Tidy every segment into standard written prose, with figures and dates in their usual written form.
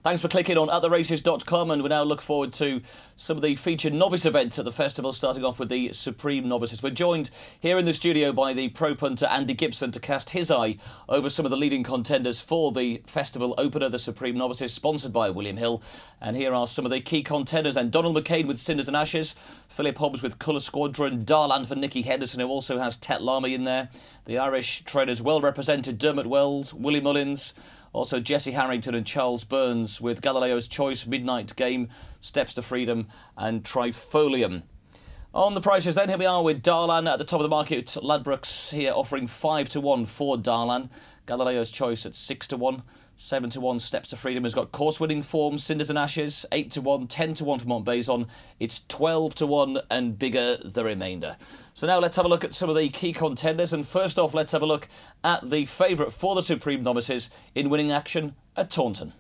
Thanks for clicking on attheraces.com, and we now look forward to some of the featured novice events at the festival, starting off with the Supreme Novices. We're joined here in the studio by the pro punter Andy Gibson to cast his eye over some of the leading contenders for the festival opener, the Supreme Novices, sponsored by William Hill. And here are some of the key contenders. And Donald McCain with Cinders and Ashes, Philip Hobbs with Colour Squadron, Darlan for Nicky Henderson, who also has Tet Lamy in there. The Irish trainers well represented, Dermot Wells, Willie Mullins, also Jesse Harrington and Charles Burns with Galileo's Choice, Midnight Game, Steps to Freedom and TRIFOLIUM. On the prices then, here we are with Darlan at the top of the market. Ladbrokes here offering 5-1 for Darlan. Galileo's Choice at 6-1. 7-1 Steps to Freedom has got course-winning form, Cinders and Ashes, 8-1, 10-1 for MONTBAZON. It's 12-1 and bigger the remainder. So now let's have a look at some of the key contenders. And first off, let's have a look at the favourite for the Supreme Novices in winning action at Taunton.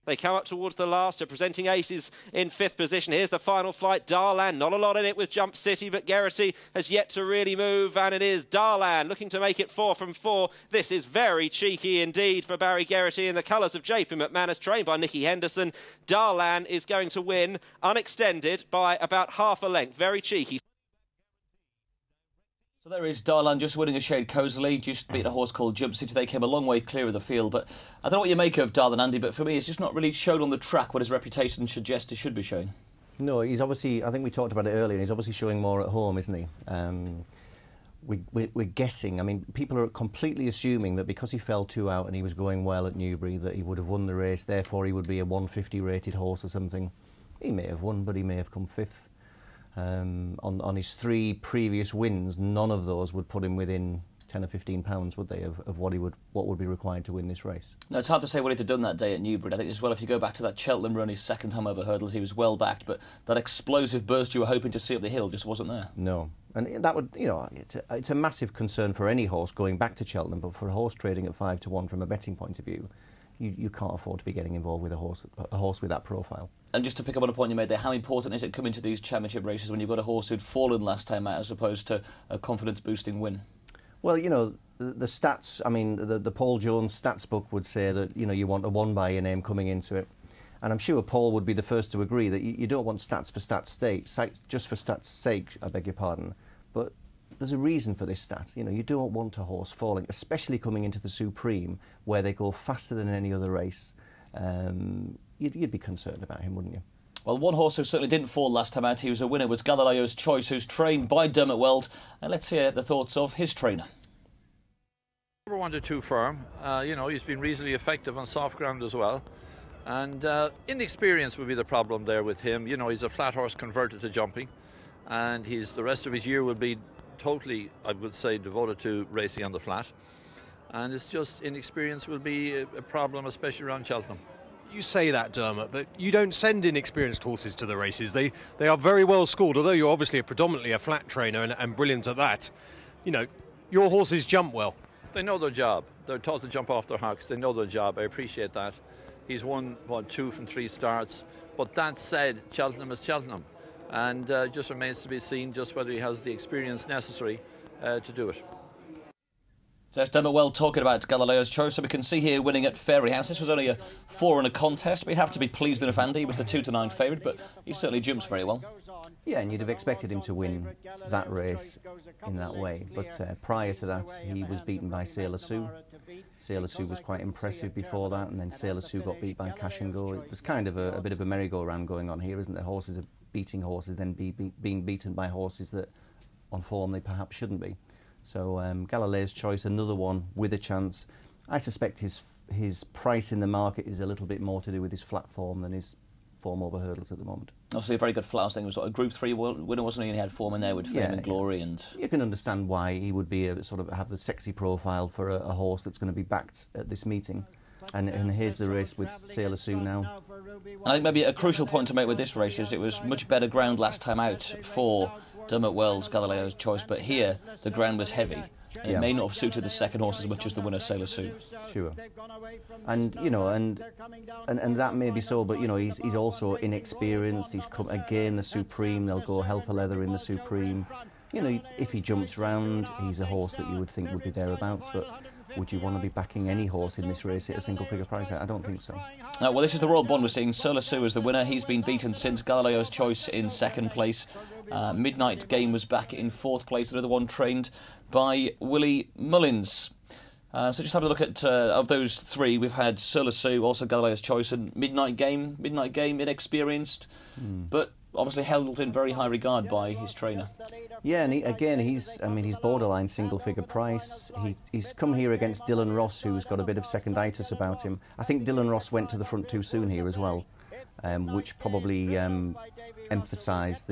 They come up towards the last, are presenting aces in 5th position. Here's the final flight, Darlan. Not a lot in it with Jump City, but Geraghty has yet to really move, and it is Darlan looking to make it 4 from 4. This is very cheeky indeed for Barry Geraghty in the colours of JP McManus, trained by Nicky Henderson. Darlan is going to win, unextended, by about half a length. Very cheeky. So there is Darlan just winning a shade cosily, just beat a horse called Jump City. They came a long way clear of the field, but I don't know what you make of Darlan, Andy, but for me it's just not really shown on the track what his reputation suggests it should be showing. No, he's obviously, I think we talked about it earlier, and he's obviously showing more at home, isn't he? We're guessing. I mean, people are completely assuming that because he fell 2 out and he was going well at Newbury that he would have won the race, therefore he would be a 150 rated horse or something. He may have won, but he may have come 5th. On his 3 previous wins, none of those would put him within 10 or 15 pounds, would they, of what would be required to win this race? No, it's hard to say what he'd have done that day at Newbury. I think as well, if you go back to that Cheltenham run, his second time over hurdles, he was well backed, but that explosive burst you were hoping to see up the hill just wasn't there. No, and that would, you know, it's a massive concern for any horse going back to Cheltenham, but for a horse trading at 5-1 from a betting point of view, you can't afford to be getting involved with a horse with that profile. And just to pick up on a point you made there, how important is it coming to these championship races when you've got a horse who'd fallen last time out as opposed to a confidence-boosting win? Well, you know, the stats, I mean, the Paul Jones stats book would say that, you know, you want a 1 by your name coming into it. And I'm sure Paul would be the first to agree that you don't want stats for stats' sake, just for stats' sake, I beg your pardon. But there's a reason for this stat. You know, you don't want a horse falling, especially coming into the Supreme, where they go faster than any other race. You'd be concerned about him, wouldn't you? Well, one horse who certainly didn't fall last time out, he was a winner, was Galileo's Choice, who's trained by Dermot Weld. And let's hear the thoughts of his trainer. Never wanted too firm. You know, he's been reasonably effective on soft ground as well. And inexperience would be the problem there with him. You know, he's a flat horse converted to jumping. And the rest of his year will be totally, I would say, devoted to racing on the flat. And it's just inexperience will be a problem, especially around Cheltenham. You say that, Dermot, but you don't send inexperienced horses to the races. They are very well schooled, although you're obviously predominantly a flat trainer and brilliant at that. You know, your horses jump well. They know their job. They're taught to jump off their hocks. They know their job. I appreciate that. He's won, 2 from 3 starts. But that said, Cheltenham is Cheltenham. And just remains to be seen just whether he has the experience necessary to do it. So that's Dermot Weld talking about Galileo's Choice. So we can see here winning at Fairyhouse. This was only a 4 in a contest. We have to be pleased enough, Andy. He was the 2-9 favourite, but he certainly jumps very well. Yeah, and you'd have expected him to win that race in that way. But prior to that, he was beaten by Sailor Sue. Sailor Sue was quite impressive before that, and then Sailor Sue got beat by Cash and Go. It was kind of a bit of a merry-go-round going on here, isn't there? Horses are beating horses, then being beaten by horses that on form they perhaps shouldn't be. So Galileo's Choice, another one with a chance. I suspect his price in the market is a little bit more to do with his flat form than his form over hurdles at the moment. Obviously a very good flat. I think he was a Group 3 winner, wasn't he? And he had form in there with Fame and Glory. And you can understand why he would be have the sexy profile for a horse that's going to be backed at this meeting. And here's the race with Sailor Sue now. I think maybe a crucial point to make with this race is it was much better ground last time out for Dermot Weld's Galileo's Choice, but here the ground was heavy. It may not have suited the second horse as much as the winner, Sailor Sue. Sure. And, you know, and that may be so, but, you know, he's also inexperienced. He's come again, the Supreme. They'll go hell for leather in the Supreme. You know, if he jumps round, he's a horse that you would think would be thereabouts, but would you want to be backing any horse in this race at a single figure price? I don't think so. Well, this is the Royal Bond we're seeing. Sulasu as the winner. He's been beaten since. Galileo's Choice in second place. Midnight Game was back in fourth place. Another one trained by Willie Mullins. So just have a look at, of those three, we've had Sulasu, also Galileo's Choice, and Midnight Game. Midnight Game, inexperienced, but obviously held in very high regard by his trainer. Yeah, and he's borderline single-figure price. He's come here against Dylan Ross, who's got a bit of seconditis about him. I think Dylan Ross went to the front too soon here as well, which probably emphasised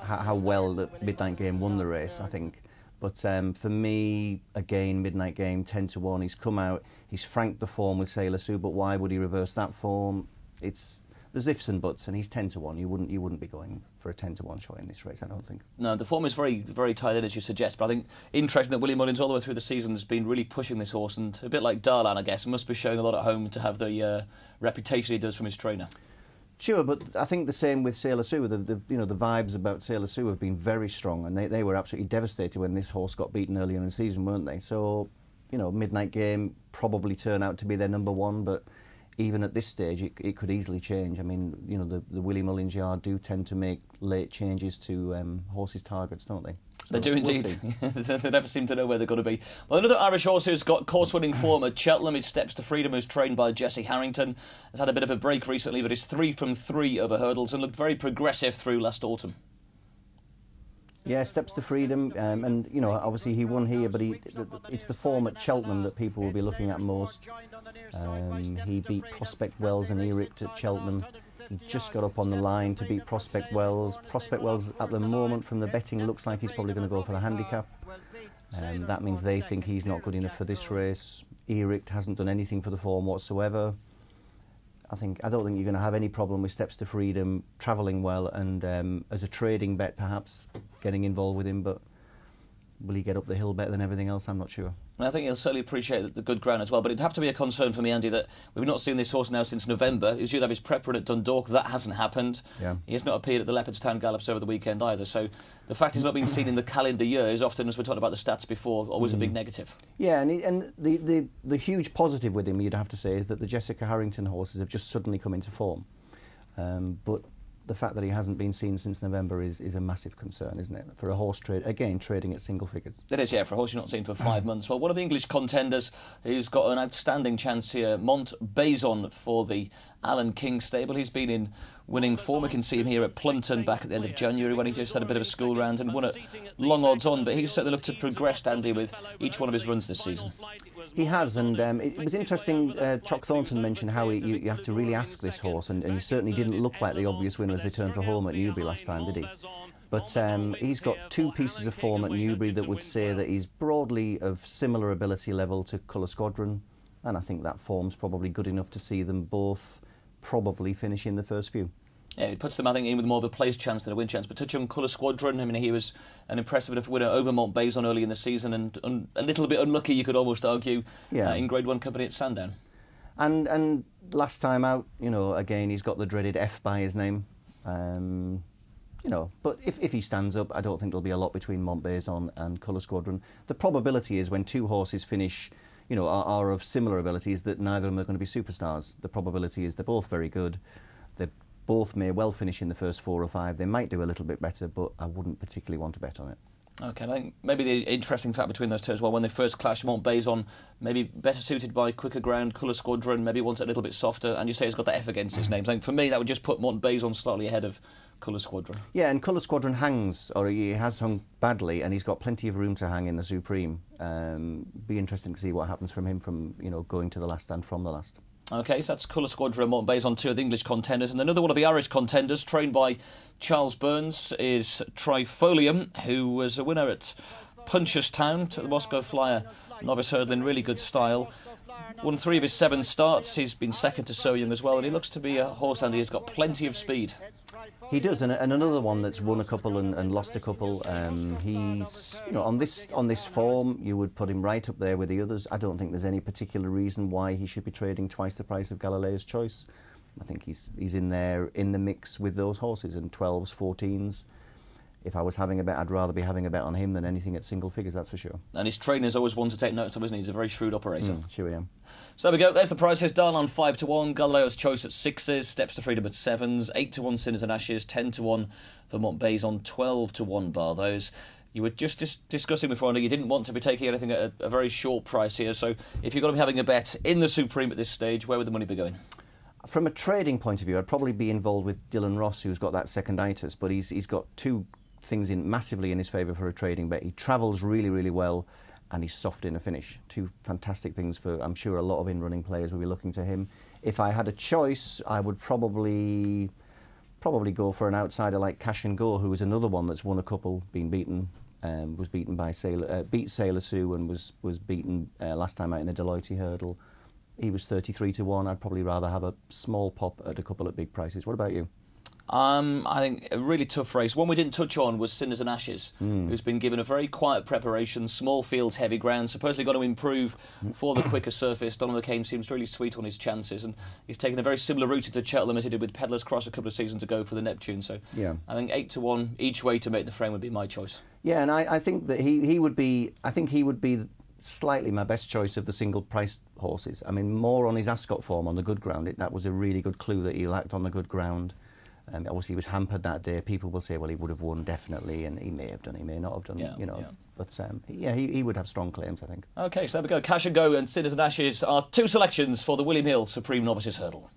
how well the Midnight Game won the race, I think. But for me, again, Midnight Game, 10 to 1. He's come out, he's franked the form with Sailor Sue, but why would he reverse that form? There's ifs and buts, and he's 10 to 1. You wouldn't be going for a 10 to 1 shot in this race, I don't think. No, the form is very, very tight in, as you suggest, but I think interesting that Willie Mullins all the way through the season has been really pushing this horse, and a bit like Darlan, I guess, must be showing a lot at home to have the reputation he does from his trainer. Sure, but I think the same with Sailor Sue. The vibes about Sailor Sue have been very strong, and they were absolutely devastated when this horse got beaten earlier in the season, weren't they? So, Midnight Game probably turn out to be their number one, but even at this stage, it could easily change. I mean, the Willie Mullins yard do tend to make late changes to horses' targets, don't they? So they do indeed. They never seem to know where they're going to be. Well, another Irish horse who's got course-winning form at Cheltenham is Steps to Freedom, who's trained by Jesse Harrington. Has had a bit of a break recently, but is 3 from 3 over hurdles and looked very progressive through last autumn. Yeah, Steps to Freedom, and obviously he won here, but it's the form at Cheltenham that people will be looking at most. He beat Prospect Wells and Eric at Cheltenham. He just got up on the line to beat Prospect Wells. Prospect Wells, at the moment, from the betting, looks like he's probably going to go for the handicap. That means they think he's not good enough for this race. Eric hasn't done anything for the form whatsoever. I don't think you're going to have any problem with Steps to Freedom travelling well, and as a trading bet, perhaps getting involved with him. But will he get up the hill better than everything else? I'm not sure. I think he'll certainly appreciate the good ground as well, but it'd have to be a concern for me, Andy, that we've not seen this horse now since November. He was due to have his prep run at Dundalk. That hasn't happened. Yeah. He has not appeared at the Leopardstown Gallops over the weekend either, so the fact he's not been seen in the calendar year is often, as we talked about the stats before, always a big negative. Yeah, and the huge positive with him, you'd have to say, is that the Jessica Harrington horses have just suddenly come into form. But the fact that he hasn't been seen since November is a massive concern, isn't it? For a horse trading at single figures. It is, yeah, for a horse you've not seen for 5 months. Well, one of the English contenders who's got an outstanding chance here, MONTBAZON for the Alan King stable. He's been in winning form. We can see him here at Plumpton back at the end of January when he just had a bit of a school round and won at long odds on. But he's certainly looked to progress, Andy, with each one of his runs this season. He has, and it was interesting. Chock Thornton mentioned how you have to really ask this horse, and he certainly didn't look like the obvious winner as they turned for home at Newbury last time, did he? But he's got 2 pieces of form at Newbury that would say that he's broadly of similar ability level to Colour Squadron, and I think that form's probably good enough to see them both probably finish in the first few. Yeah, it puts them, I think, in with more of a place chance than a win chance. But touch on Colour Squadron, I mean, he was an impressive enough winner over MONTBAZON early in the season, and a little bit unlucky, you could almost argue, in Grade 1 company at Sandown. And last time out, again, he's got the dreaded F by his name. But if he stands up, I don't think there'll be a lot between MONTBAZON and Colour Squadron. The probability is when 2 horses finish, are of similar abilities, that neither of them are going to be superstars. The probability is they're both very good. They both may well finish in the first 4 or 5. They might do a little bit better, but I wouldn't particularly want to bet on it. OK, I think maybe the interesting fact between those two as well, when they first clashed, MONTBAZON maybe better suited by quicker ground, Colour Squadron maybe wants it a little bit softer, and you say he's got the F against his name. I think for me that would just put MONTBAZON slightly ahead of Colour Squadron. Yeah, and Colour Squadron hangs, or he has hung badly, and he's got plenty of room to hang in the Supreme. Be interesting to see what happens from him from going to the last and from the last. OK, so that's Colour Squadron and MONTBAZON, 2 of the English contenders. And another one of the Irish contenders, trained by Charles Burns, is TRIFOLIUM, who was a winner at Punchestown, took the Moscow Flyer Novice Hurdle in really good style. Won 3 of his 7 starts. He's been second to So Young as well, and he looks to be a horse, Andy, who's got plenty of speed. He does, and another one that's won a couple and lost a couple. He's, on this form, you would put him right up there with the others. I don't think there's any particular reason why he should be trading twice the price of Galileo's Choice. I think he's in there in the mix with those horses in 12s, 14s. if I was having a bet, I'd rather be having a bet on him than anything at single figures, that's for sure. And his trainer's always one to take notice of, isn't he? He's a very shrewd operator. Sure, yeah. So there we go. There's the prices. Darlan 5-1, Galileo's Choice at 6s, Steps to Freedom at 7s, 8-1 Sinners and Ashes, 10-1 for MONTBAZON, 12-1 bar those. You were just discussing before, you didn't want to be taking anything at a very short price here. So if you're going to be having a bet in the Supreme at this stage, where would the money be going? From a trading point of view, I'd probably be involved with Dylan Ross, who's got that seconditis, but he's got two things massively in his favour for a trading bet. He travels really, really well, and he's soft in a finish. Two fantastic things for, I'm sure, a lot of in-running players will be looking to him. If I had a choice, I would probably go for an outsider like Cash and Go, who is another one that's won a couple, been beaten, was beaten by beat Sailor Sue and was beaten last time out in the Deloitte Hurdle. He was 33-1. I'd probably rather have a small pop at a couple of big prices. What about you? I think a really tough race. One we didn't touch on was Sinners and Ashes, who's been given a very quiet preparation, small fields, heavy ground, supposedly got to improve for the quicker surface. Donovan Kane seems really sweet on his chances, and he's taken a very similar route to Cheltenham as he did with Pedlar's Cross a couple of seasons ago for the Neptune. So yeah. I think 8-1 each way to make the frame would be my choice. Yeah, and I think that he would be. I think he would be slightly my best choice of the single priced horses. I mean, more on his Ascot form on the good ground. That was a really good clue that he lacked on the good ground. Obviously, he was hampered that day. People will say, well, he would have won definitely, and he may have done, he may not have done, you know. Yeah. But he would have strong claims, I think. OK, so there we go. Cash and Go and Sinners and Ashes are two selections for the William Hill Supreme Novices Hurdle.